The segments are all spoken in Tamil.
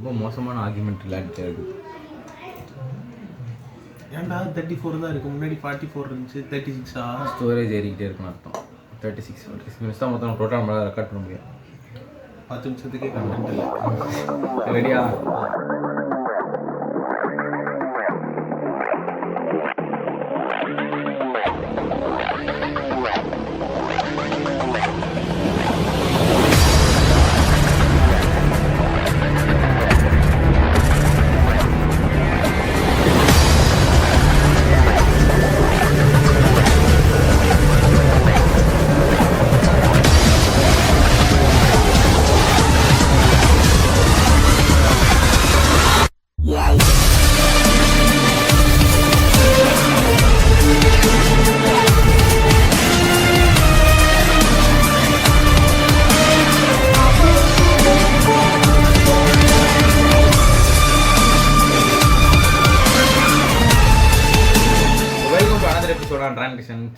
ரொம்ப மோசமான ஆர்குமெண்ட் விளையாட்டு இருக்குது. ஏன்டா 34 தான் இருக்குது, முன்னாடி 44 இருந்துச்சு, 36ஆ? ஸ்டோரேஜ் ஏறிக்கிட்டே இருக்குன்னு அர்த்தம். 36 மினிட்ஸ் தான் மொத்தம் டோட்டல் நம்மளால் ரெக்கார்ட் பண்ண முடியும். 10 நிமிஷத்துக்கே கண்டென்ட் இல்லை. ரெடியா?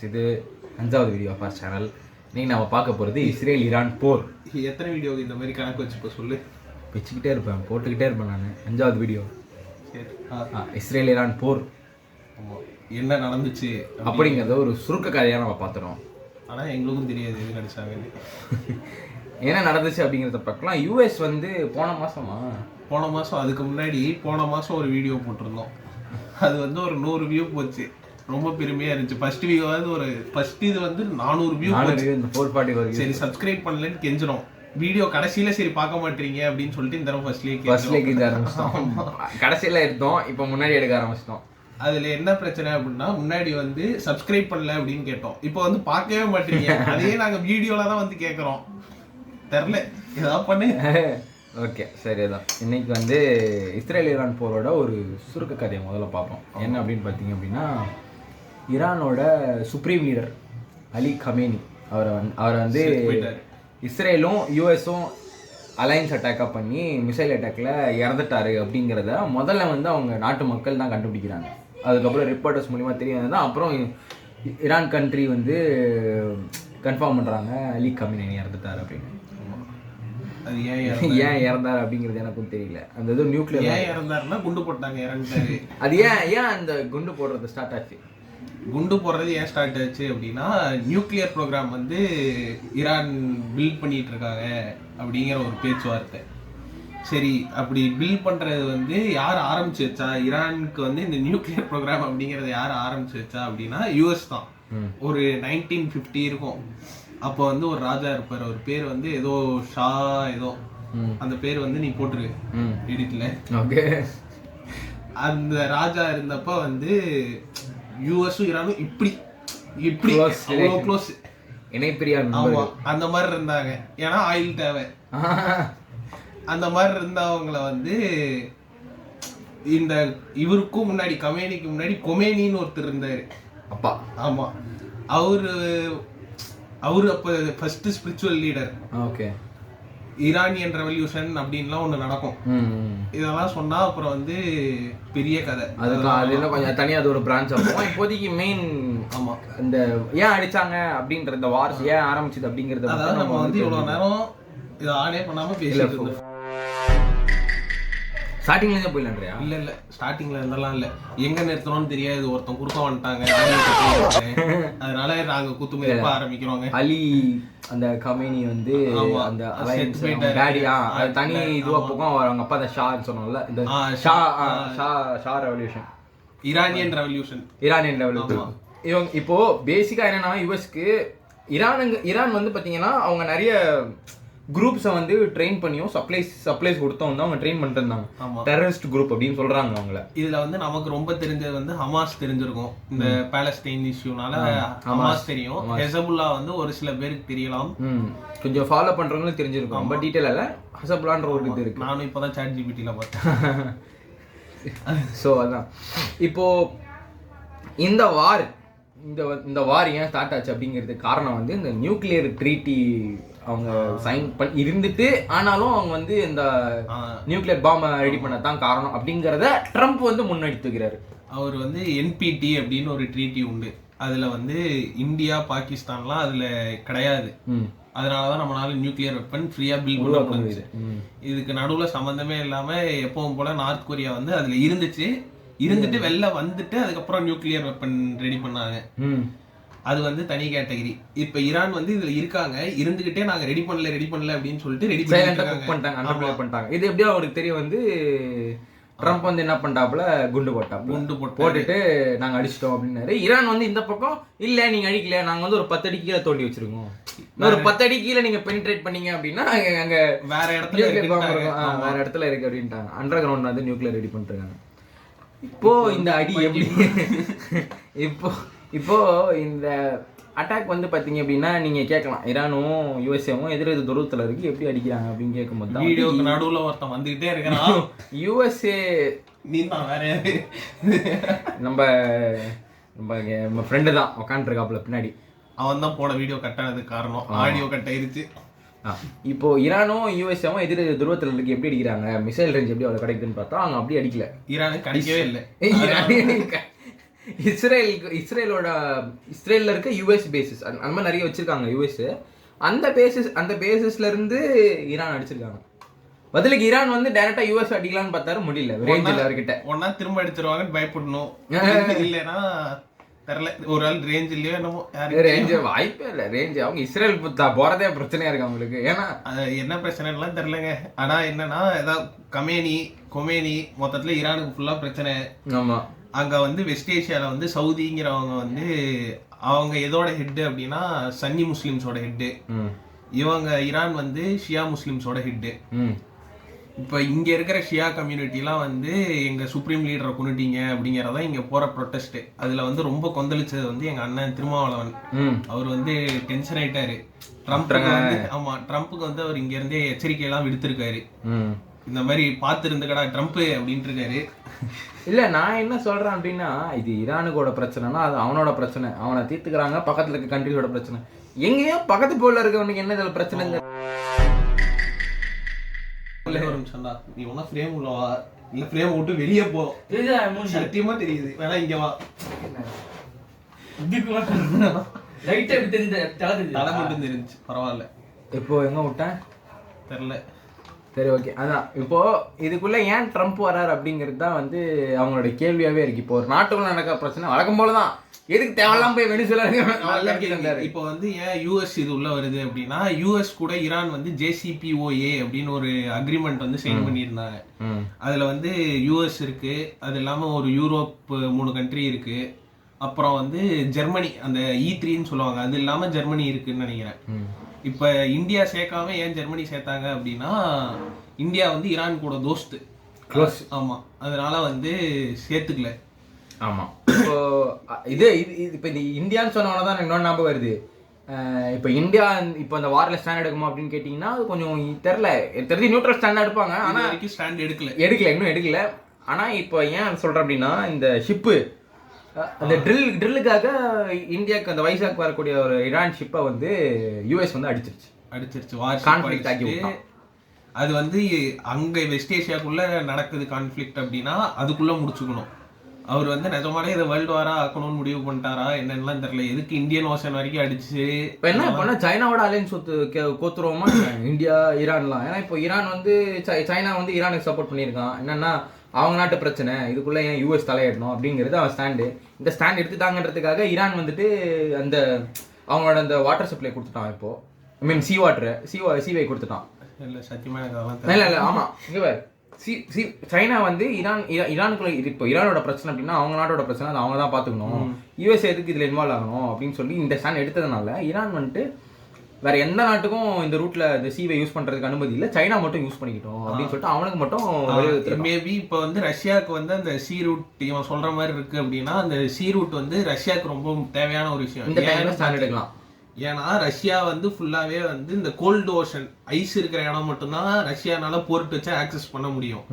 இது 5வது வீடியோ ஆஃப் அவர் சேனல். இன்னைக்கு நம்ம பார்க்க போகிறது இஸ்ரேல் ஈரான் போர். எத்தனை வீடியோ இந்த மாதிரி கணக்கு வச்சுப்போ சொல்லு. வச்சுக்கிட்டே இருப்பேன், போட்டுக்கிட்டே இருப்பேன் நான். 5வது வீடியோ இஸ்ரேல் ஈரான் போர் என்ன நடந்துச்சு அப்படிங்கிறத ஒரு சுருக்க கதையாக நம்ம பார்த்துறோம். ஆனால் எங்களுக்கும் தெரியாது எது நடிச்சாங்க என்ன நடந்துச்சு அப்படிங்கிறத பார்க்கலாம். யூஎஸ் வந்து போன மாதம் அதுக்கு முன்னாடி போன மாதம் ஒரு வீடியோ போட்டிருந்தோம். அது வந்து ஒரு 100 வியூ போச்சு. ரொம்ப பெருமையா இருந்துச்சு. ஃபர்ஸ்ட் இது வந்து 400 வியூ போச்சு. 440 வரைக்கும். சரி, சப்ஸ்கிரைப் பண்ணலன்னு கெஞ்சினோம். வீடியோ கடைசியில சரி பார்க்க மாட்டீங்க அப்படின்னு சொல்லிட்டு இந்த தடவை ஃபர்ஸ்ட்லேயே கெஞ்ச ஆரம்பிச்சிட்டோம். கடைசியில எடுத்தோம், இப்போ முன்னாடி எடுக்க ஆரம்பிச்சிட்டோம். அதுல என்ன பிரச்சனை அப்படின்னா, முன்னாடி வந்து சப்ஸ்கிரைப் பண்ணல அப்படின்னு கேட்டோம். இப்போ வந்து பார்க்கவே மாட்டீங்க. அதே நாங்க வீடியோல தான் வந்து கேட்கறோம். தெரியல, ஏதாவது பண்ணு. ஓகே, சரிதான். இன்னைக்கு வந்து இஸ்ரேல் ஈரான் போரோட ஒரு சுருக்க கதையை முதல்ல பார்ப்போம். என்ன அப்படின்னு பார்த்தீங்க அப்படின்னா, ஈரானோட சுப்ரீம் லீடர் அலி கமேனி அவரை வந்து இஸ்ரேலும் யூஎஸும் அலைன்ஸ் அட்டாக்காக பண்ணி மிசைல் அட்டாக்ல இறந்துட்டாரு அப்படிங்கிறத முதல்ல வந்து அவங்க நாட்டு மக்கள் தான் கண்டுபிடிக்கிறாங்க. அதுக்கப்புறம் ரிப்போர்ட்டர்ஸ் மூலிமா தெரிய வந்தது. அப்புறம் ஈரான் கண்ட்ரி வந்து கன்ஃபார்ம் பண்ணுறாங்க அலி கமேனி இறந்துட்டாரு அப்படின்னு. அது ஏன் இறந்தாரு அப்படிங்கிறது எனக்கும் தெரியல. அந்த இது நியூக்ளியர் ஏன் இறந்தாருன்னா குண்டு போட்டாங்க, இறந்துட்டாரு. அது ஏன் அந்த குண்டு போடுறது ஸ்டார்ட் ஆச்சு? குண்டு போடுறது ஏன் ஸ்டார்ட் ஆச்சு அப்படின்னா, நியூக்ளியர் ப்ரோக்ராம் வந்து ஈரான் பில்ட் பண்ணிட்டு இருக்காங்க அப்படிங்கிற ஒரு பேச்சுவார்த்தை. சரி, அப்படி பில்ட் பண்றது வந்து யார் ஆரம்பிச்சு வச்சா, ஈரானுக்கு வந்து இந்த நியூக்ளியர் ப்ரோக்ராம் அப்படிங்கறத யார் ஆரம்பிச்சு வச்சா அப்படின்னா யூஎஸ் தான். ஒரு 1950 இருக்கும். அப்போ வந்து ஒரு ராஜா இருப்பார். அவர் பேர் வந்து ஏதோ ஷா ஏதோ, அந்த பேர் வந்து நீ போட்டுரு எடிட்ல. அந்த ராஜா இருந்தப்ப வந்து யூஎஸும் ஈரானும் இப்படி அவ்வளோ க்ளோஸ், இணைப்பிரியார். ஆமா, அந்த மாதிரி இருந்தாங்க. ஏன்னா ஆயில் தேவை. அந்த மாதிரி இருந்தவங்கள வந்து இந்த இவருக்கும் முன்னாடி கமேனிக்கு முன்னாடி கொமேனின்னு ஒருத்தர் இருந்தாரு. அப்பா, ஆமா, அவரு அப்ப first spiritual leader. Okay, Iranian revolution அப்படின்லாம் ஒண்ணு நடக்கும். இதெல்லாம் சொன்னா அப்புறம் வந்து பெரிய கதை. அது என்ன கொஞ்சம் தனியாக அது ஒரு பிரான்ச் ஆகும். இப்போதைக்கு மெயின் ஆமா, இந்த ஏன் அடிச்சாங்க அப்படின்ற இந்த வார்ஸ் ஏன் ஆரம்பிச்சது அப்படிங்கறது. அதாவது நம்ம வந்து இவ்வளவு நேரம் இதை ஆனே பண்ணாம பேசிட்டு இருந்தோம். ஸ்டார்டிங்ல இருந்தே போயிடலான்றியா? இல்ல ஸ்டார்டிங்ல இருந்தெல்லாம் இல்ல. எங்க நிறுத்தணும்னு தெரியாது. ஒருத்தன் குறுக்க வந்துட்டாங்க, அதனால நாங்க குத்துமதிப்பா ஆரம்பிக்கிறோங்க. அலி அந்த கமேனி வந்து அந்த அலையன்ஸ் டாடியா அது தனி இதுவா போகும். அவங்க அப்பா தான் ஷான்னு சொன்னோம்ல, இந்த ஷா ரெவல்யூஷன், ஈரானியன் ரெவல்யூஷன். இவங்க இப்போ பேசிக்கா என்னன்னா, யூஎஸ்க்கு ஈரான் வந்து பாத்தீங்கன்னா அவங்க நிறைய குரூப்ஸை வந்து ட்ரெயின் பண்ணியும் சப்ளைஸ் கொடுத்தோம் வந்து அவங்க ட்ரெயின் பண்ணிட்டு இருந்தாங்க. டெரரிஸ்ட் குரூப் அப்படின்னு சொல்றாங்க அவங்கள. இதுல வந்து நமக்கு ரொம்ப தெரிஞ்சது வந்து ஹமாஸ் தெரிஞ்சிருக்கும். இந்த பாலஸ்தீன் இஷ்யூனால ஹமாஸ் தெரியும். ஹெசபுல்லா வந்து ஒரு சில பேருக்கு தெரியலாம். கொஞ்சம் ஃபாலோ பண்றவங்களுக்கு தெரிஞ்சிருக்கும். ரொம்ப டீட்டெயில் இல்ல. ஹெசபுல்லான்ற ஒரு இது இருக்கு. நானும் இப்பதான் சாட் ஜிபிடில பார்த்தேன். ஸோ அதான் இப்போ இந்த வார் ஏன் ஸ்டார்ட் ஆச்சு அப்படிங்கிறதுக்கு காரணம் வந்து இந்த நியூக்ளியர் ட்ரீட்டி அவங்க சைன் பண்ணி இருந்துட்டு, ஆனாலும் அவங்க வந்து இந்த நியூக்ளியர் பாம்பை ரெடி பண்ணதான் காரணம் அப்படிங்கிறத ட்ரம்ப் வந்து முன்னெடுத்துக்கிறாரு. அவர் வந்து என்பிடி அப்படின்னு ஒரு ட்ரீட்டி உண்டு. அதுல வந்து இந்தியா பாகிஸ்தான்லாம் அதுல கிடையாது. அதனாலதான் நம்மளால நியூக்ளியர் வெப்பன் ஃப்ரீயா பில்ட் பண்ண முடிஞ்சுச்சு. இதுக்கு நடுவுல சம்பந்தமே இல்லாம எப்பவும் போல நார்த் கொரியா வந்து அதுல இருந்துட்டு வெளில வந்துட்டு அதுக்கப்புறம் நியூக்ளியர் வெப்பன் ரெடி பண்ணாங்க. அது வந்து தனி கேட்டகரி. இப்ப ஈரான் வந்து இதுல இருக்காங்க, இருந்துகிட்டே நாங்க ரெடி பண்ணல அப்படின்னு சொல்லிட்டு ரெடி பண்ணிட்டாங்க. இது எப்படியோ அவருக்கு தெரிய வந்து ட்ரம்ப் வந்து என்ன பண்ணிட்டாப்புல குண்டு போட்டுட்டு நாங்க அடிச்சிட்டோம் அப்படின்னாரு. ஈரான் வந்து இந்த பக்கம் இல்ல நீங்க அடிக்கல, நாங்க வந்து ஒரு 10 அடி கீழே தோண்டி வச்சிருக்கோம், ஒரு 10 அடி கீழே நீங்க பெனிட்ரேட் பண்ணீங்க அப்படின்னா அங்க வேற இடத்துல இருக்கு அப்படின்ட்டாங்க. அண்டர் கிரவுண்ட் வந்து நியூக்ளியர் ரெடி பண்ணிட்டு இருக்காங்க. இப்போ இந்த அடி எப்படி இப்போ இந்த அட்டாக் வந்து பாத்தீங்க அப்படின்னா நீங்க கேட்கலாம், ஈரானும் யூஎஸ்ஏவும் எதிர் தூரத்துல இருக்கு, எப்படி அடிக்கிறாங்க அப்படின்னு கேட்கும்போது வீடியோக்கு நடுவுல ஒருத்தன் வந்துகிட்டே இருக்கிறான். யூஎஸ்ஏ நீ தான் வேற யாரு, நம்ம ஃப்ரெண்டு தான் உட்காந்துருக்காப்புல பின்னாடி. அவன் தான் போன வீடியோ கட் ஆனதுக்கு காரணம், ஆடியோ கட் ஆயிருச்சு. இப்போ ஈரானும் யூஎஸ்ஏவும் எதிர் துருவத்தில் இருக்கு, எப்படி அடிக்கிறாங்க, மிசைல் ரேஞ்ச் எப்படி அவ்வளோ கிடைக்குதுன்னு பார்த்தா அவங்க அப்படி அடிக்கல. ஈரானுக்கு கிடைக்கவே இல்லை. இஸ்ரேல்ல இருக்க யூஎஸ் பேசிஸ் அந்த மாதிரி நிறைய வச்சிருக்காங்க யூஎஸ். அந்த பேசிஸ்ல இருந்து ஈரான் அடிச்சிருக்காங்க. பதிலுக்கு ஈரான் வந்து டைரக்டா யூஎஸ் அடிக்கலாம்னு பார்த்தாரு, முடியல. ரேஞ்சில் அவர்கிட்ட ஒன்னா திரும்ப அடிச்சிருவாங்கன்னு பயப்படணும். இல்லைன்னா தெரியல, ஒரு ஆள் ரேஞ்ச் இல்லையோ என்னமோ. ரேஞ்ச் வாய்ப்பே இல்லை. ரேஞ்ச் அவங்க இஸ்ரேல் போறதே பிரச்சனையா இருக்கு அவங்களுக்கு. ஏன்னா என்ன பிரச்சனைலாம் தெரியலங்க. ஆனா என்னன்னா ஏதாவது கொமேனி மொத்தத்துல ஈரானுக்கு ஃபுல்லா பிரச்சனை. ஆமா, அங்க வந்து வெஸ்ட் ஏஷியால வந்து சவுதிங்கிறவங்க வந்து அவங்க எதோட ஹெட் அப்படின்னா சன்னி முஸ்லிம்ஸோட ஹெட். இவங்க ஈரான் வந்து ஷியா முஸ்லிம்ஸோட ஹெட். இப்ப இங்க இருக்கிற ஷியா கம்யூனிட்டிலாம் வந்து எங்க சுப்ரீம் லீடரை கொண்டுட்டீங்க அப்படிங்கறத இங்க போற ப்ரொட்டஸ்ட். அதுல வந்து ரொம்ப கொந்தளிச்சது வந்து எங்க அண்ணன் திருமாவளவன். அவர் வந்து டென்ஷன் ஆயிட்டாரு. ட்ரம்ப்புக்கு வந்து அவர் இங்க இருந்தே எச்சரிக்கை எல்லாம் விடுத்திருக்காரு. இந்த மாதிரி பார்த்து இருந்துக்கடா ட்ரம்ப் அப்படின்ட்டு இருக்காரு. இல்ல நான் என்ன சொல்றேன் அப்படின்னா, இது ஈரானுக்கோட பிரச்சனைனா அது அவனோட பிரச்சனை, அவனை தீர்த்துக்கிறாங்க. பக்கத்துல இருக்க கண்ட்ரியோட பிரச்சனை. எங்கேயோ பக்கத்து போல இருக்கவனுக்கு என்ன இதுல பிரச்சனை? நீ ஒன்னா ஃப்ரேம் உள்ளவா இல்ல ஃப்ரேம் விட்டு வெளியே போ. சத்தியமா தெரியுது, வேணா இங்க வா. தலை மட்டும் தெரிஞ்சு பரவாயில்ல. இப்போ எங்க விட்டேன் தெரியல. சரி, ஓகே. அதான் இப்போ இதுக்குள்ள ஏன் ட்ரம்ப் வராரு அப்படிங்கிறது தான் வந்து அவங்களோட கேள்வியாவே இருக்கு. இப்போ ஒரு நாட்டுக்குள்ள நடக்கிற பிரச்சனை வழக்கம் போலதான், எதுக்கு தேவையெல்லாம் போய் வெளிச்சொல்ல. இப்போ வந்து ஏன் யூஎஸ் இது உள்ள வருது அப்படின்னா, யூஎஸ் கூட ஈரான் வந்து JCPOA அப்படின்னு ஒரு அக்ரிமெண்ட் வந்து சைன் பண்ணியிருந்தாங்க. அதுல வந்து யூஎஸ் இருக்கு, அது இல்லாம ஒரு யூரோப் 3 கண்ட்ரி இருக்கு, அப்புறம் வந்து ஜெர்மனி அந்த E3ன்னு சொல்லுவாங்க, அது இல்லாம ஜெர்மனி இருக்குன்னு நினைக்கிறேன். இப்ப இந்தியா சேர்க்காம ஏன் ஜெர்மனி சேர்த்தாங்க அப்படின்னா, இந்தியா வந்து ஈரான் கூட தோஸ்து க்ளோஸ். ஆமா, அதனால வந்து சேர்த்துக்கல. ஆமா, இப்போ இது இப்போ இந்த இந்தியான்னு சொன்னவன தான் இன்னொன்று ஞாபகம் வருது. இப்போ இந்தியா இப்போ அந்த வாரில் ஸ்டாண்ட் எடுக்குமா அப்படின்னு கேட்டிங்கன்னா அது கொஞ்சம் தெரிஞ்சு நியூட்ரல் ஸ்டாண்ட் எடுப்பாங்க. ஆனால் வரைக்கும் ஸ்டாண்ட் இன்னும் எடுக்கல. ஆனால் இப்போ ஏன் சொல்கிறேன் அப்படின்னா, இந்த ஷிப்பு அந்த ட்ரில்லுக்காக இந்தியாவுக்கு அந்த வைசாக் வரக்கூடிய ஒரு ஈரான் ஷிப்பை வந்து யூஎஸ் வந்து அடிச்சிருச்சு கான்ஃப்ளிக்ட் ஆக்கி விட்டான். அது வந்து அங்க வெஸ்ட் ஏஷியாக்குள்ள நடக்குது கான்ஃப்ளிக்ட் அப்படின்னா அதுக்குள்ள முடிச்சுக்கணும். அவர் வந்து நிஜமாலே இதை வேர்ல்டு வாரா ஆக்கணும்னு முடிவு பண்ணிட்டாரா என்னென்னலாம் தெரியல. எதுக்கு இந்தியன் ஓஷன் வரைக்கும் அடிச்சு இப்போ என்ன பண்ணா சைனாவோட அலையன்ஸ் கோத்துருவோமா இந்தியா ஈரான்லாம். ஏன்னா இப்போ ஈரான் வந்து சைனா வந்து ஈரானுக்கு சப்போர்ட் பண்ணியிருக்கான். என்னன்னா அவங்க நாட்டு பிரச்சனை, இதுக்குள்ள ஏன் யூஎஸ் தலையிடணும் அப்படிங்கிறது அவன் ஸ்டாண்டு. இந்த ஸ்டாண்ட் எடுத்துட்டாங்கன்றதுக்காக ஈரான் வந்துட்டு அந்த அவங்களோட அந்த வாட்டர் சப்ளை கொடுத்துட்டான். இப்போ ஐ மீன் சீவை கொடுத்துட்டான். இல்லை சத்தியமா இல்லை ஆமா, இங்கே வேறு சைனா வந்து ஈரானுக்குள்ள இப்போ ஈரானோட பிரச்சனை அப்படின்னா அவங்க நாட்டோட பிரச்சனை, அதை அவங்க தான் பார்த்துக்கணும். யூஎஸ் எதுக்கு இதில் இன்வால்வ் ஆகணும் அப்படின்னு சொல்லி இந்த ஸ்டாண்ட் எடுத்ததுனால ஈரான் வந்துட்டு வேற எந்த நாட்டுக்கும் இந்த ரூட்ல இந்த சீவை யூஸ் பண்றதுக்கு அனுமதி இல்லை, சைனா மட்டும் யூஸ் பண்ணிக்கிட்டோம் அப்படின்னு சொல்லிட்டு அவனுக்கு மட்டும். மேபி இப்போ வந்து ரஷ்யாவுக்கு வந்து அந்த சி ரூட் இவன் சொல்ற மாதிரி இருக்கு அப்படின்னா, அந்த சி ரூட் வந்து ரஷ்யாவுக்கு ரொம்ப தேவையான ஒரு விஷயம். இந்த டைம்ல ஸ்டாண்ட் எடுக்கலாம். ஏன்னா ரஷ்யா வந்து ஃபுல்லாவே வந்து இந்த கோல்டு ஓஷன் ஐஸ் இருக்கிற இடம் மட்டும்தான் ரஷ்யானால போர்ட் வச்சு ஆக்சஸ் பண்ண முடியும்.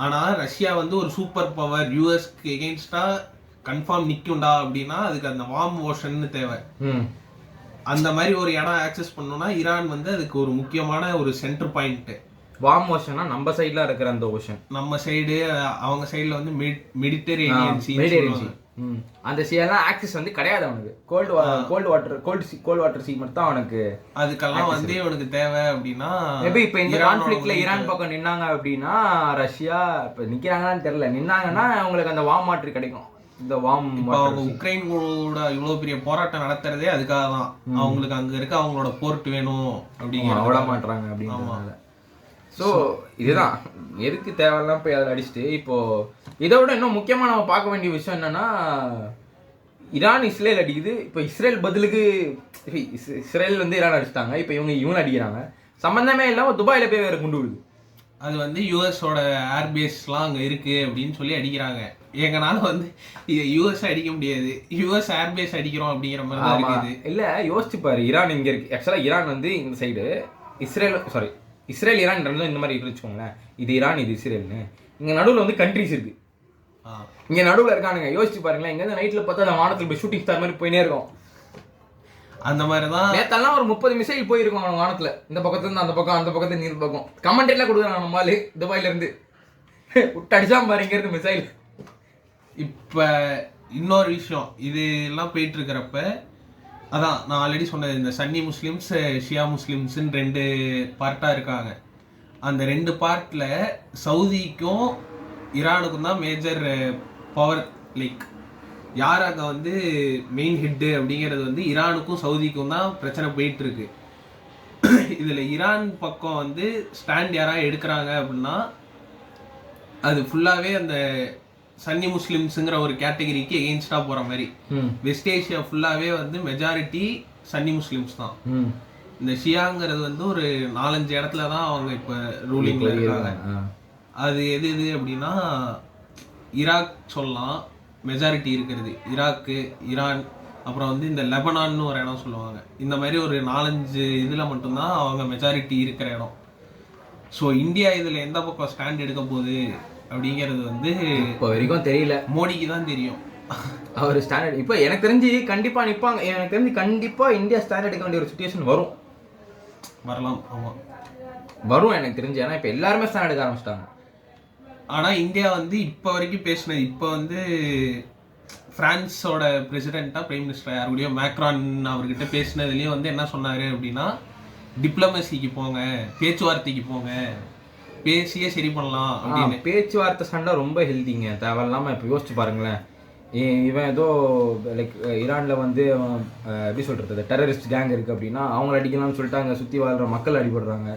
ஆனா ரஷ்யா வந்து ஒரு சூப்பர் பவர் யூஎஸ்க்கு எகெயின்ஸ்டா கன்ஃபார்ம் நிக்கும்டா அப்படின்னா அதுக்கு அந்த வார்ம் ஓஷன் தேவை. அந்த மாதிரி ஒரு இடம் ஆக்சஸ் பண்ணோம்னா ஈரான் வந்து அதுக்கு ஒரு முக்கியமான ஒரு சென்டர் பாயிண்ட். வார்ம் ஓஷனா நம்ம சைடுல இருக்கிற அந்த ஓஷன், நம்ம சைடு அவங்க சைடுல வந்து மெடிட்டரேனியன் சி. அந்த சீலாம் ஆக்சஸ் வந்து கிடையாது அவனுக்கு. கோல்டு வாட்டர் சீ மட்டும் தான் அவனுக்கு. அதுக்கெல்லாம் வந்து இவனுக்கு தேவை அப்படின்னா மேபி இப்போ இந்த கான்ஃபிளிக்ட்ல ஈரான் பக்கம் நின்னாங்க அப்படின்னா, ரஷ்யா இப்போ நிக்கிறாங்கன்னு தெரியல, நின்னாங்கன்னா அவங்களுக்கு அந்த வார்ம் வாட்டர் கிடைக்கும். இந்த வார்ம் அவங்க உக்ரைன் கூட இவ்வளவு பெரிய போராட்டம் நடத்துறதே அதுக்காக தான். அவங்களுக்கு அங்க இருக்க அவங்களோட போர்ட் வேணும் அப்படிங்கிற விட மாட்டாங்க அப்படிங்கிறதுனால. ஸோ இதுதான் எதுக்கு தேவையெல்லாம் போய் அதில் அடிச்சுட்டு. இப்போ இதை விட இன்னும் முக்கியமாக நம்ம பார்க்க வேண்டிய விஷயம் என்னன்னா, ஈரான் இஸ்ரேல் அடிக்குது. இப்போ இஸ்ரேல் பதிலுக்கு இஸ்ரேல் வந்து ஈரான் அடிச்சிட்டாங்க, இப்போ இவங்க அடிக்கிறாங்க. சம்பந்தமே இல்லாமல் துபாயில் போய் வேறு குண்டு விடுது. அது வந்து யூஎஸோட ஏர்பேஸ்லாம் அங்கே இருக்கு அப்படின்னு சொல்லி அடிக்கிறாங்க. எங்கனால வந்து யூஎஸ் அடிக்க முடியாது, யூஎஸ் ஏர்பேஸ் அடிக்கிறோம் அப்படிங்கிற மாதிரி தான் இருக்குது. இல்லை யோசிச்சு பாரு, ஈரான் இங்கே இருக்கு. ஆக்சுவலாக ஈரான் வந்து இந்த சைடு, இஸ்ரேல் ஈரான் ரெண்டும் இந்த மாதிரி வச்சுக்கோங்களேன். இது ஈரான், இது இஸ்ரேல்னு. இங்கே நடுவில் வந்து கண்ட்ரிஸ் இருக்கு. இங்கே நடுவில் இருக்கானுங்க. யோசிச்சு பாருங்களேன், இங்கே நைட்டில் பார்த்தா அந்த வானத்தில் போய் ஷூட்டிங் ஸ்டார் மாதிரி போயினே இருக்கும். அந்த மாதிரி தான் நேத்தெல்லாம் ஒரு 30 மிசைல் போயிருக்கும் அவன் வானத்தில். இந்த பக்கத்துலேருந்து அந்த பக்கம், அந்த பக்கத்து நீர் பக்கம். கமெண்ட்ரிலாம் கொடுக்குறாங்க நம்மளால துபாயிலேருந்து விட்டு அடிச்சாம பாரு இங்கேருந்து மிசைல். இப்போ இன்னொரு விஷயம், இது எல்லாம் போயிட்டு இருக்கிறப்ப அதான் நான் ஆல்ரெடி சொன்னது, இந்த சன்னி முஸ்லிம்ஸ் ஷியா முஸ்லிம்ஸ்ன்னு 2 பார்ட்டாக இருக்காங்க. அந்த 2 பார்ட்டில் சவுதிக்கும் ஈரானுக்கும் தான் மேஜர் பவர். லைக் யார் அங்கே வந்து மெயின் ஹெட்டு அப்படிங்கிறது வந்து ஈரானுக்கும் சவுதிக்கும் தான் பிரச்சனை போயிட்டு இருக்கு. இதில் ஈரான் பக்கம் வந்து ஸ்டாண்ட் யாராவது எடுக்கிறாங்க அப்படின்னா அது ஃபுல்லாகவே அந்த சன்னி முஸ்லிம்ஸுங்கிற ஒரு கேட்டகரிக்கு எகெயின்ஸ்டா போற மாதிரி. வெஸ்ட் ஏஷியா ஃபுல்லாவே வந்து மெஜாரிட்டி சன்னி முஸ்லிம்ஸ் தான். இந்த ஷியாங்கிறது வந்து ஒரு 4-5 இடத்துல தான் அவங்க இப்ப ரூலிங்ல இருக்காங்க. அது எது அப்படின்னா ஈராக் சொல்லலாம் மெஜாரிட்டி இருக்கிறது, ஈராக்கு, ஈரான், அப்புறம் வந்து இந்த லெபனான்னு ஒரு இடம் சொல்லுவாங்க. இந்த மாதிரி ஒரு 4-5 இதுல மட்டும்தான் அவங்க மெஜாரிட்டி இருக்கிற இடம். ஸோ இந்தியா இதுல எந்த பக்கம் ஸ்டாண்ட் எடுக்க போகுது அப்படிங்கிறது வந்து இப்போ வரைக்கும் தெரியல. மோடிக்கு தான் தெரியும். அவர் ஸ்டாண்டர்ட் இப்போ எனக்கு தெரிஞ்சு கண்டிப்பாக நிற்பாங்க. எனக்கு தெரிஞ்சு கண்டிப்பாக இந்தியா ஸ்டாண்டர்ட் எடுக்க வேண்டிய ஒரு சுச்சுவேஷன் வரலாம். ஆமாம் வரும் எனக்கு தெரிஞ்சு. ஏன்னா இப்போ எல்லாருமே ஸ்டாண்ட் எடுக்க ஆரம்பிச்சிட்டாங்க. ஆனால் இந்தியா வந்து இப்போ வரைக்கும் பேசினது, இப்போ வந்து ஃப்ரான்ஸோட பிரசிடெண்ட்டாக பிரைம் மினிஸ்டர் யாருடைய மேக்ரான் அவர்கிட்ட பேசினதுலேயும் வந்து என்ன சொன்னார் அப்படின்னா, டிப்ளமசிக்கு போங்க, பேச்சுவார்த்தைக்கு போங்க, பேசியே சரி பண்ணலாம் அப்படின்னு. பேச்சுவார்த்தை சண்டை ரொம்ப ஹெல்திங்க, தேவையில்லாமல். இப்போ யோசிச்சு பாருங்களேன், இவன் ஏதோ லைக் ஈரானில் வந்து எப்படி சொல்கிறது, டெரரிஸ்ட் கேங் இருக்குது அப்படின்னா அவங்கள அடிக்கலாம்னு சொல்லிட்டு அங்கே சுற்றி வாழ்கிற மக்கள் அடிபடுறாங்க,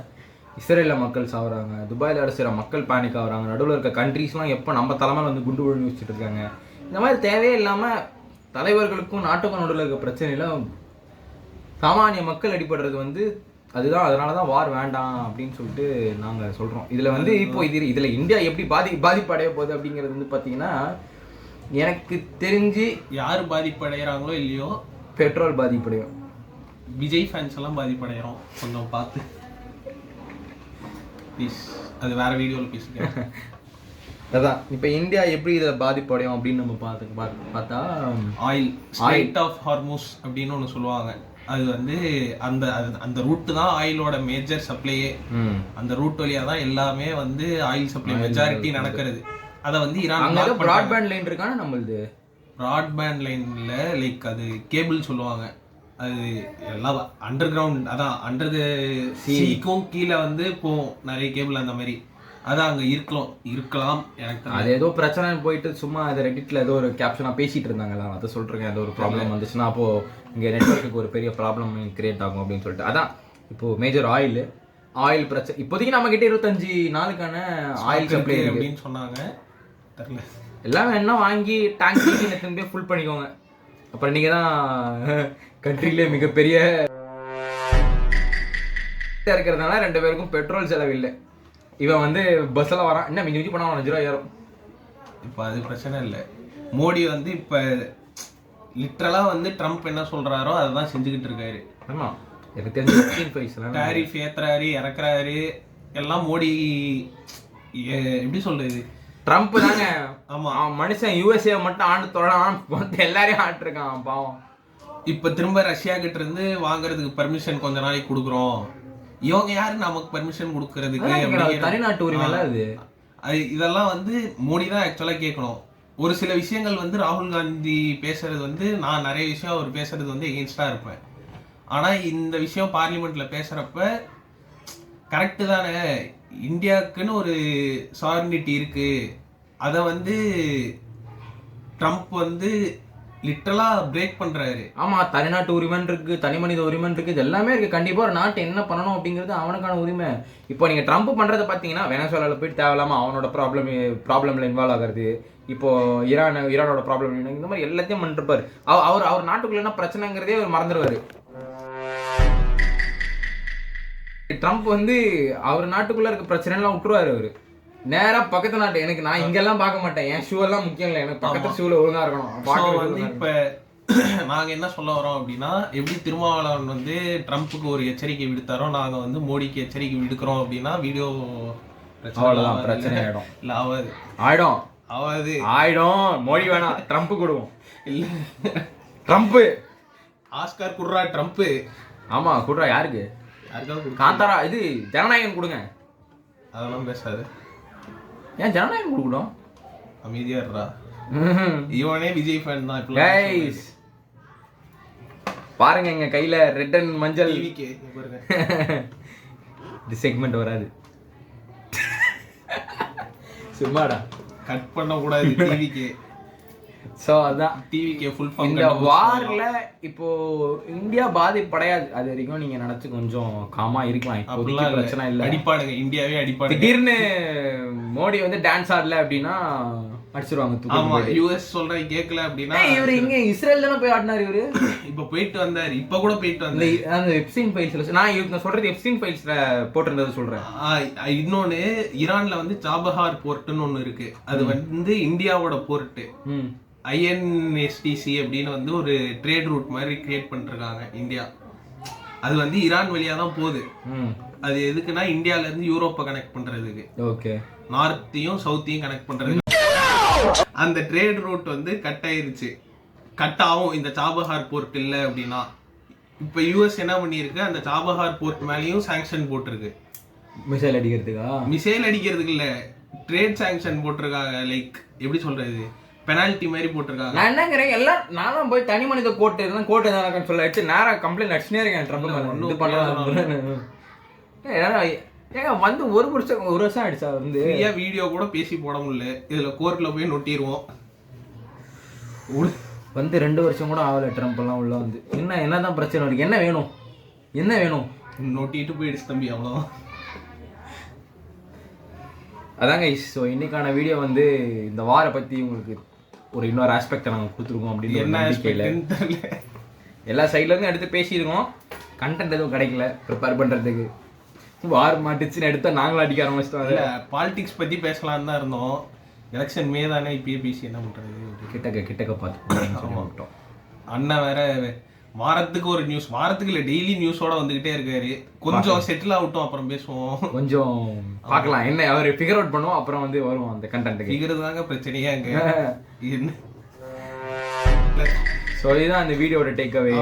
இஸ்ரேலில் மக்கள் சாகுறாங்க, துபாயில் அடிச்சுற மக்கள் பேனிக் ஆகுறாங்க, நடுவில் இருக்க கண்ட்ரீஸ்லாம் எப்போ நம்ம தலைமையில் வந்து குண்டு விழுந்து வச்சுட்டு இருக்காங்க. இந்த மாதிரி தேவையே இல்லாமல் தலைவர்களுக்கும் நாட்டுக்கும் நடுவில் இருக்க பிரச்சனையில் சாமானிய மக்கள் அடிபடுறது வந்து அதுதான். அதனால தான் வார் வேண்டாம் அப்படின்னு சொல்லிட்டு நாங்கள் சொல்கிறோம். இதில் வந்து இப்போ இதில் இந்தியா எப்படி பாதிப்படைய போகுது அப்படிங்கிறது வந்து பார்த்தீங்கன்னா, எனக்கு தெரிஞ்சு யார் பாதிப்படைகிறாங்களோ இல்லையோ பெட்ரோல் பாதிப்படையும். விஜய் ஃபேன்ஸ் எல்லாம் பாதிப்படைகிறோம், கொஞ்சம் பார்த்து ப்ளீஸ். அது வேற வீடியோவில் பேசுகிறேன். அதான் இப்போ இந்தியா எப்படி இதில் பாதிப்படையும் அப்படின்னு நம்ம பார்த்தா, ஆயில் ஸ்ட்ரைட் ஆஃப் ஹார்மூஸ் அப்படின்னு ஒன்று சொல்லுவாங்க. அது வந்து அந்த ரூட்டு தான் ஆயிலோட மேஜர் சப்ளையே. அந்த ரூட் வழியா தான் எல்லாமே வந்து ஆயில் சப்ளை மெஜாரிட்டி நடக்கிறது. அதை வந்து ஈரான் பிராட்பேண்ட் லைன் இருக்கான நம்மளுது பிராட்பேண்ட் லைன்ல லைக் அது கேபிள் சொல்லுவாங்க. அது எல்லாம் அண்டர் கிரவுண்ட், அதான் அண்டர் சீக்கும் கீழே வந்து போகும் நிறைய கேபிள். அந்த மாதிரி அதான் அங்கே இருக்கலாம் எனக்கு. அது ஏதோ பிரச்சனை போயிட்டு சும்மா அதை ரெடிட்டில் ஏதோ ஒரு கேப்ஷனாக பேசிகிட்டு இருந்தாங்களா, அதை சொல்கிறேங்க. ஏதோ ஒரு ப்ராப்ளம் வந்துச்சுன்னா அப்போது இங்கே நெட்வொர்க்குக்கு ஒரு பெரிய ப்ராப்ளம் கிரியேட் ஆகும் அப்படின்னு சொல்லிட்டு. அதான் இப்போது மேஜர் ஆயில் பிரச்சனை. இப்போதைக்கு நம்மக்கிட்ட 25 நாளுக்கான ஆயில் சப்ளை அப்படின்னு சொன்னாங்க. தெரியல, எல்லாம் வேணா வாங்கி டேங்க் போய் ஃபுல் பண்ணிக்கோங்க. அப்புறம் நீங்கள் தான் கண்ட்ரிலே மிகப்பெரிய இருக்கிறதுனால 2 பேருக்கும் பெட்ரோல் செலவில்லை. இவன் வந்து பஸ்ஸில் வரான், இன்னும் மிஞ்சி போனால் 5 ரூபா ஏறும். இப்போ அது பிரச்சனை இல்லை. மோடி வந்து இப்போ லிட்ரலாக வந்து ட்ரம்ப் என்ன சொல்கிறாரோ அதை தான் செஞ்சுக்கிட்டு இருக்காரு. ஆமாம், எனக்கு தெரிஞ்சு டாரிஃப் ஏற்றுறாரு, இறக்குறாரு, எல்லாம் மோடி. எப்படி சொல்றது, ட்ரம்ப் தாங்க. ஆமாம், மனுஷன் யூஎஸ்ஏ மட்டும் ஆண்டு தொடரான், எல்லாரையும் ஆட்டுருக்கான் பாவம். இப்போ திரும்ப ரஷ்யா கிட்ட இருந்து வாங்குறதுக்கு பர்மிஷன் கொஞ்ச நாளைக்கு கொடுக்குறோம். இவங்க யாரு நமக்கு பர்மிஷன் கொடுக்கறதுக்கு? தனிநாட்டு உரிமை அது. இதெல்லாம் வந்து மோடி தான் ஆக்சுவலா கேட்கணும். ஒரு சில விஷயங்கள் வந்து ராகுல் காந்தி பேசுறது வந்து நான் நிறைய விஷயம் அவர் பேசுறது வந்து எகெயின்ஸ்டா இருப்பேன். ஆனா இந்த விஷயம் பார்லிமெண்ட்ல பேசுறப்ப கரெக்டு தானே, இந்தியாவுக்குன்னு ஒரு சாவர்னிட்டி இருக்கு, அதை வந்து ட்ரம்ப் வந்து லிட்டரலா பிரேக் பண்றாரு. ஆமா, தனிநாட்டு உரிமை இருக்கு, தனி மனித உரிமை இருக்கு, இது எல்லாமே இருக்கு. கண்டிப்பா ஒரு நாட்டு என்ன பண்ணணும் அப்படிங்கிறது அவனுக்கான உரிமை. இப்போ நீங்க ட்ரம்ப் பண்றதை பாத்தீங்கன்னா வெனசுவேலால போயிட்டு தேவையில்லாம அவனோட ப்ராப்ளம்ல இன்வால்வ் ஆகிறது, இப்போ ஈரானோட ப்ராப்ளம், இந்த மாதிரி எல்லாத்தையும் பண்ணிருப்பாரு. அவர் நாட்டுக்குள்ள என்ன பிரச்சனைங்கிறதே அவர் மறந்துடுவாரு. ட்ரம்ப் வந்து அவர் நாட்டுக்குள்ள இருக்க பிரச்சனை எல்லாம் விட்டுருவாரு. அவரு நேரா பக்கத்து நாட்டு, எனக்கு நான் இங்கெல்லாம் பார்க்க மாட்டேன், என் ஷூ எல்லாம் முக்கியம் இல்லை, எனக்கு பக்கத்து ஷூல ஒழுங்கா இருக்கணும். வந்து இப்ப நாங்க என்ன சொல்ல வரோம் அப்படின்னா, எப்படி திருமாவளவன் வந்து ட்ரம்ப்புக்கு ஒரு எச்சரிக்கை விடுத்தாரோ நாங்க வந்து மோடிக்கு எச்சரிக்கை விடுக்கிறோம் அப்படின்னா வீடியோ அவ்வளவுதான், பிரச்சனை ஆயிடும். இல்ல ஆகாது, ஆயிடும். மோடி வேணாம், ட்ரம்ப் கொடுவோம். இல்ல ட்ரம்ப் ஆஸ்கார் குடுறா ட்ரம்ப். ஆமா குடுறா. யாருக்கு? யாருக்காவது காந்தாரா, இது ஜனநாயகம் கொடுங்க. அதெல்லாம் பேசாது. ஏன் ஜனநாயகம் கொடுக்கணும்? அமைதியா இருடா. இவனே விஜய் ஃபேன் தான். கைஸ் பாருங்க, எங்க கையில ரெட் அண்ட் மஞ்சள் பாருங்க. இந்த செக்மெண்ட் வராது, சும்மாடா, கட் பண்ண கூடாது டிவிக்கு. சோ அதான் டிவிக்கு ஃபுல் ஃபார்ம். இந்த வார்ல இப்போ இந்தியா பாதிப்படையாது, அது வரைக்கும் நீங்க நினைச்சு கொஞ்சம் காமா இருக்கலாம். இப்போதைக்கு பிரச்சனை இல்ல. அடிப்பாடுங்க, இந்தியாவே அடிப்பாடு. திடீர்னு மோடி வந்து டான்ஸ் ஆடல அப்படின்னா அடிச்சிருவாங்க. ஆமா, யுஎஸ் சொல்ற கேட்கல அப்படின்னா. இவரு இங்க இஸ்ரேல் தானே போய் ஆடினாரு. இவரு இப்ப போயிட்டு வந்தாரு, இப்ப கூட போயிட்டு வந்தாரு. அந்த எப்ஸ்டீன் ஃபைல்ஸ்ல நான் சொல்றது எப்ஸ்டீன் ஃபைல்ஸ்ல போட்டிருந்தது சொல்றேன். இன்னொன்னு ஈரான்ல வந்து சாபஹார் போர்ட்னு ஒண்ணு இருக்கு, அது வந்து இந்தியாவோட போர்ட். INSTC அப்படின்னு வந்து ஒரு ட்ரேட் ரூட் மாதிரி கிரியேட் பண்ணிருக்காங்க இந்தியா. அது வந்து ஈரான் வழியா தான் போகுது. அது எதுக்குன்னா இந்தியால இருந்து யூரோப்பை கனெக்ட் பண்றதுக்கு. ஓகே, நார்த்தையும் சவுத்தையும் கனெக்ட் பண்றதுக்கு. அந்த ட்ரேட் ரூட் வந்து கட் ஆயிருச்சு, கட் ஆகும் இந்த சாபஹார் போர்ட் இல்ல அப்படின்னா. இப்ப யூஎஸ் என்ன பண்ணிருக்கு, அந்த சாபஹார் போர்ட் மேலயும் சாங்ஷன் போட்டிருக்கு. மிசைல் அடிக்கிறதுக்கு இல்ல, ட்ரேட் சாங்ஷன் போட்டிருக்காங்க. லைக் எப்படி சொல்றது, பெனால்டி மாதிரி போட்டிருக்காங்க. நான் என்னங்கிறேன், எல்லாம் நானும் போய் தனி மனித கோர்ட் எதாவது சொல்ல வச்சு நேரா கம்ப்ளைண்ட் அடிச்சுனே இருக்கேன். ட்ரம்ப் இது பண்றாங்க. ஏங்க வந்து ஒரு வருஷம் ஆயிடுச்சா வந்து வீடியோ கூட பேசி போட முடியல, இதுல கோர்ட்ல போய் நொட்டிடுவோம். வந்து 2 வருஷம் கூட ஆகல ட்ரம்ப் எல்லாம் உள்ள வந்து. என்னதான் பிரச்சனை இருக்கு, என்ன வேணும் நொட்டிட்டு போயிடுச்சு தம்பி, அவ்வளோதான். அதாங்க. ஸோ இன்னைக்கான வீடியோ வந்து இந்த வாரை பற்றி உங்களுக்கு ஒரு இன்னொரு ஆஸ்பெக்டை நாங்கள் கொடுத்துருக்கோம் அப்படின்னு என்ன நம்பிக்கையில் எல்லா சைட்லேருந்து எடுத்து பேசியிருக்கோம். கண்டென்ட் எதுவும் கிடைக்கல ப்ரிப்பேர் பண்ணுறதுக்கு. வார் மாட்டுச்சுன்னு எடுத்தா நாங்களும் அடிக்க ஆரம்பிச்சிட்டோம். அதில் பாலிடிக்ஸ் பற்றி பேசலான்னு தான் இருந்தோம். எலெக்ஷன் மே தானே, இப்பயே பேசி என்ன பண்ணுறது, கிட்டக்க பார்த்து அண்ணன் வேற வாரத்துக்கு ஒரு நியூஸ், வாரத்துக்கு இல்லை டெய்லி நியூஸோட வந்துகிட்டே இருக்காரு. கொஞ்சம் செட்டில் ஆகட்டும், அப்புறம் பேசுவோம். கொஞ்சம் பார்க்கலாம், என்ன அவர் ஃபிகர் அவுட் பண்ணுவோம், அப்புறம் வந்து வருவோம் அந்த கண்டென்ட். ஃபிகர் தாங்க பிரச்சனையா அங்கே என்ன. ஸோ இதுதான் அந்த வீடியோட டேக் அவே.